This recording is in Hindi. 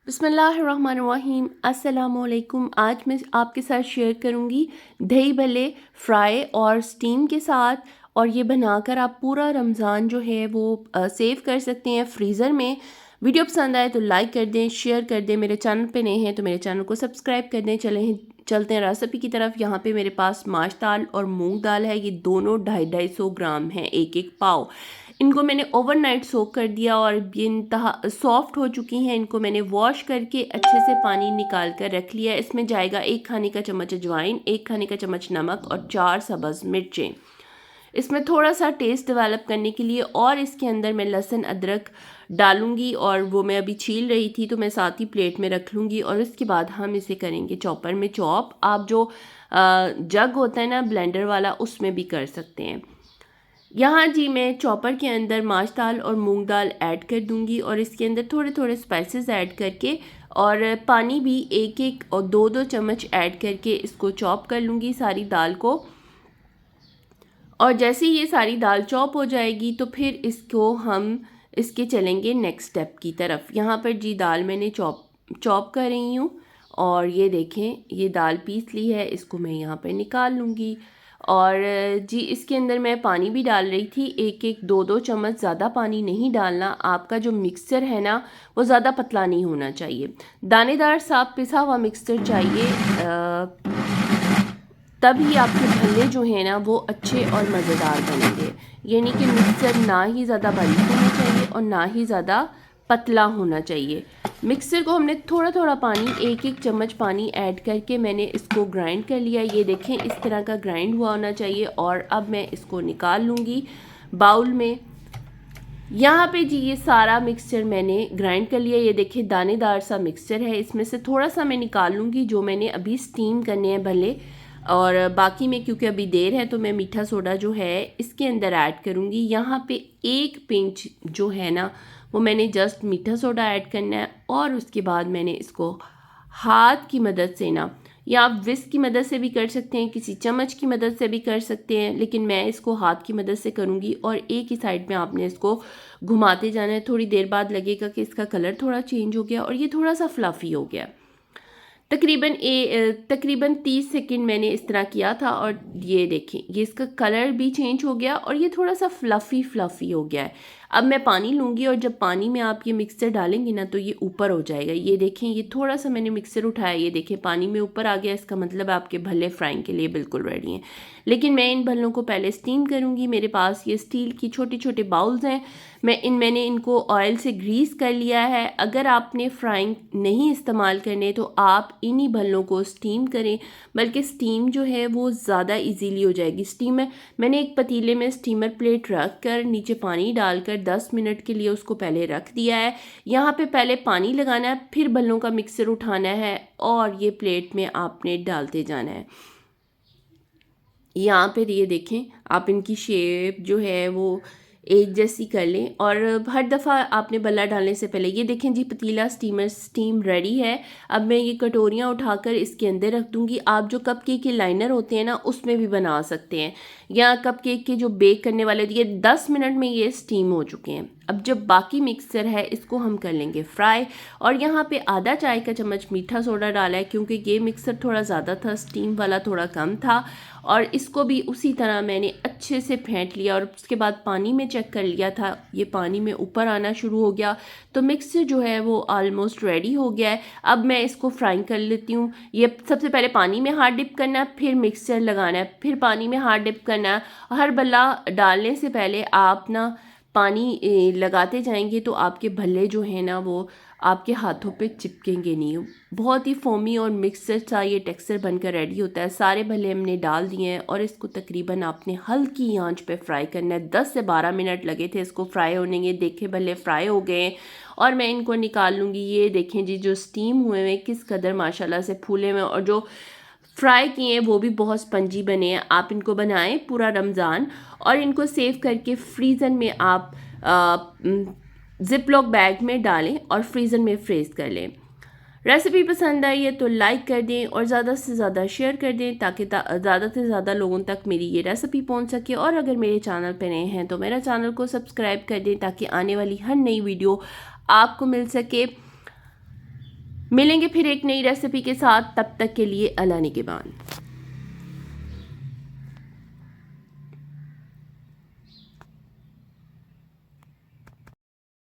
बिस्मिल्लाहिर्रहमानिर्रहीम अस्सलामुअलैकुम। आज मैं आपके साथ शेयर करूंगी दही भल्ले फ्राई और स्टीम के साथ, और ये बनाकर आप पूरा रमज़ान जो है वो सेव कर सकते हैं फ्रीज़र में। वीडियो पसंद आए तो लाइक कर दें, शेयर कर दें। मेरे चैनल पे नए हैं तो मेरे चैनल को सब्सक्राइब कर दें। चलते हैं रेसिपी की तरफ। यहाँ पे मेरे पास माश दाल और मूंग दाल है, ये दोनों 250-250 ग्राम हैं, एक एक पाव। इनको मैंने ओवरनाइट सोक कर दिया और ये इंतहा सॉफ्ट हो चुकी हैं। इनको मैंने वॉश करके अच्छे से पानी निकाल कर रख लिया। इसमें जाएगा 1 खाने का चम्मच अजवाइन, 1 खाने का चम्मच नमक और 4 सब्ज़ मिर्चें। इसमें थोड़ा सा टेस्ट डेवलप करने के लिए और इसके अंदर मैं लहसुन अदरक डालूंगी, और वो मैं अभी छील रही थी तो मैं साथ ही प्लेट में रख लूँगी। और इसके बाद हम इसे करेंगे चॉपर में चॉप। आप जो जग होता है ना ब्लेंडर वाला, उसमें भी कर सकते हैं। यहाँ जी मैं चॉपर के अंदर माश दाल और मूंग दाल ऐड कर दूंगी, और इसके अंदर थोड़े थोड़े स्पाइसेस ऐड करके और पानी भी 1-1 और 2-2 चम्मच ऐड करके इसको चॉप कर लूँगी सारी दाल को। और जैसे ही ये सारी दाल चॉप हो जाएगी तो फिर इसको हम इसके चलेंगे नेक्स्ट स्टेप की तरफ। यहाँ पर जी दाल मैंने चॉप कर रही हूँ, और ये देखें ये दाल पीस ली है, इसको मैं यहाँ पर निकाल लूँगी। और जी इसके अंदर मैं पानी भी डाल रही थी, 1-1 2-2 चम्मच, ज़्यादा पानी नहीं डालना। आपका जो मिक्सचर है ना वो ज़्यादा पतला नहीं होना चाहिए, दानेदार साफ पिसा हुआ मिक्सचर चाहिए। तभी आपके भल्ले जो हैं ना वो अच्छे और मज़ेदार बनेंगे। यानी कि मिक्सचर ना ही ज़्यादा बारीक होना चाहिए और ना ही ज़्यादा पतला होना चाहिए। मिक्सर को हमने थोड़ा थोड़ा पानी 1-1 चम्मच पानी ऐड करके मैंने इसको ग्राइंड कर लिया। ये देखें इस तरह का ग्राइंड हुआ होना चाहिए। और अब मैं इसको निकाल लूँगी बाउल में। यहाँ पे जी ये सारा मिक्सचर मैंने ग्राइंड कर लिया। ये देखिए दानेदार सा मिक्सचर है। इसमें से थोड़ा सा मैं निकाल लूँगी जो मैंने अभी स्टीम करने हैं भल्ले, और बाकी में क्योंकि अभी देर है तो मैं मीठा सोडा जो है इसके अंदर ऐड करूँगी। यहाँ पे 1 पिंच जो है ना वो मैंने जस्ट मीठा सोडा ऐड करना है, और उसके बाद मैंने इसको हाथ की मदद से ना, या आप विस्क की मदद से भी कर सकते हैं, किसी चम्मच की मदद से भी कर सकते हैं, लेकिन मैं इसको हाथ की मदद से करूँगी। और एक ही साइड में आपने इसको घुमाते जाना है। थोड़ी देर बाद लगेगा कि इसका कलर थोड़ा चेंज हो गया और ये थोड़ा सा फ्लफ़ी हो गया। तकरीबन 30 सेकंड मैंने इस तरह किया था, और ये देखें ये इसका कलर भी चेंज हो गया और ये थोड़ा सा फ्लफ़ी हो गया है। अब मैं पानी लूँगी, और जब पानी में आप ये मिक्सचर डालेंगे ना तो ये ऊपर हो जाएगा। ये देखें ये थोड़ा सा मैंने मिक्सचर उठाया, ये देखें पानी में ऊपर आ गया। इसका मतलब आपके भल्ले फ्राइंग के लिए बिल्कुल रेडी हैं। लेकिन मैं इन भल्लों को पहले स्टीम करूँगी। मेरे पास ये स्टील की छोटे छोटे बाउल्स हैं, मैंने इनको ऑयल से ग्रीस कर लिया है। अगर आपने फ्राइंग नहीं इस्तेमाल करने तो आप इन्हीं भल्लों को स्टीम करें, बल्कि स्टीम जो है वो ज़्यादा इजीली हो जाएगी। स्टीम में मैंने एक पतीले में स्टीमर प्लेट रख कर नीचे पानी डालकर 10 मिनट के लिए उसको पहले रख दिया है। यहाँ पे पहले पानी लगाना है, फिर भल्लों का मिक्सर उठाना है और ये प्लेट में आपने डालते जाना है। यहाँ पर ये देखें आप इनकी शेप जो है वो एक जैसी कर लें, और हर दफ़ा आपने भल्ला डालने से पहले ये देखें जी पतीला स्टीम रेडी है। अब मैं ये कटोरियाँ उठाकर इसके अंदर रख दूँगी। आप जो कपकेक के लाइनर होते हैं ना उसमें भी बना सकते हैं, या कपकेक के जो बेक करने वाले, ये 10 मिनट में ये स्टीम हो चुके हैं। अब जब बाकी मिक्सचर है इसको हम कर लेंगे फ्राई, और यहाँ पे आधा चाय का चम्मच मीठा सोडा डाला है क्योंकि ये मिक्सर थोड़ा ज़्यादा था, स्टीम वाला थोड़ा कम था। और इसको भी उसी तरह मैंने अच्छे से फेंट लिया, और उसके बाद पानी में चेक कर लिया था, ये पानी में ऊपर आना शुरू हो गया। तो मिक्सर जो है वो ऑलमोस्ट रेडी हो गया है। अब मैं इसको फ्राई कर लेती हूँ। ये सबसे पहले पानी में हाथ डिप करना है, फिर मिक्सचर लगाना है, फिर पानी में हाथ डिप करना है। हर भल्ला डालने से पहले आप ना पानी लगाते जाएंगे तो आपके भल्ले जो हैं ना वो आपके हाथों पे चिपकेंगे नहीं। बहुत ही फोमी और मिक्सचर सा ये टेक्सचर बनकर रेडी होता है। सारे भल्ले हमने डाल दिए हैं और इसको तकरीबन आपने हल्की आंच पे फ्राई करना है। 10 से 12 मिनट लगे थे इसको फ्राई होने के। देखे भल्ले फ्राई हो गए और मैं इनको निकाल लूँगी। ये देखें जी जो स्टीम हुए हैं किस कदर माशाल्लाह से फूले हुए, और जो फ्राई किए हैं वो भी बहुत स्पंजी बने हैं। आप इनको बनाएं पूरा रमज़ान, और इनको सेव करके फ्रीज़र में आप ज़िप लॉक बैग में डालें और फ्रीज़र में फ्रीज़ कर लें। रेसिपी पसंद आई है तो लाइक कर दें और ज़्यादा से ज़्यादा शेयर कर दें ताकि ज़्यादा से ज़्यादा लोगों तक मेरी ये रेसिपी पहुंच सके। और अगर मेरे चैनल पर नए हैं तो मेरा चैनल को सब्सक्राइब कर दें ताकि आने वाली हर नई वीडियो आपको मिल सके। मिलेंगे फिर एक नई रेसिपी के साथ, तब तक के लिए अल्लाह निगहबान।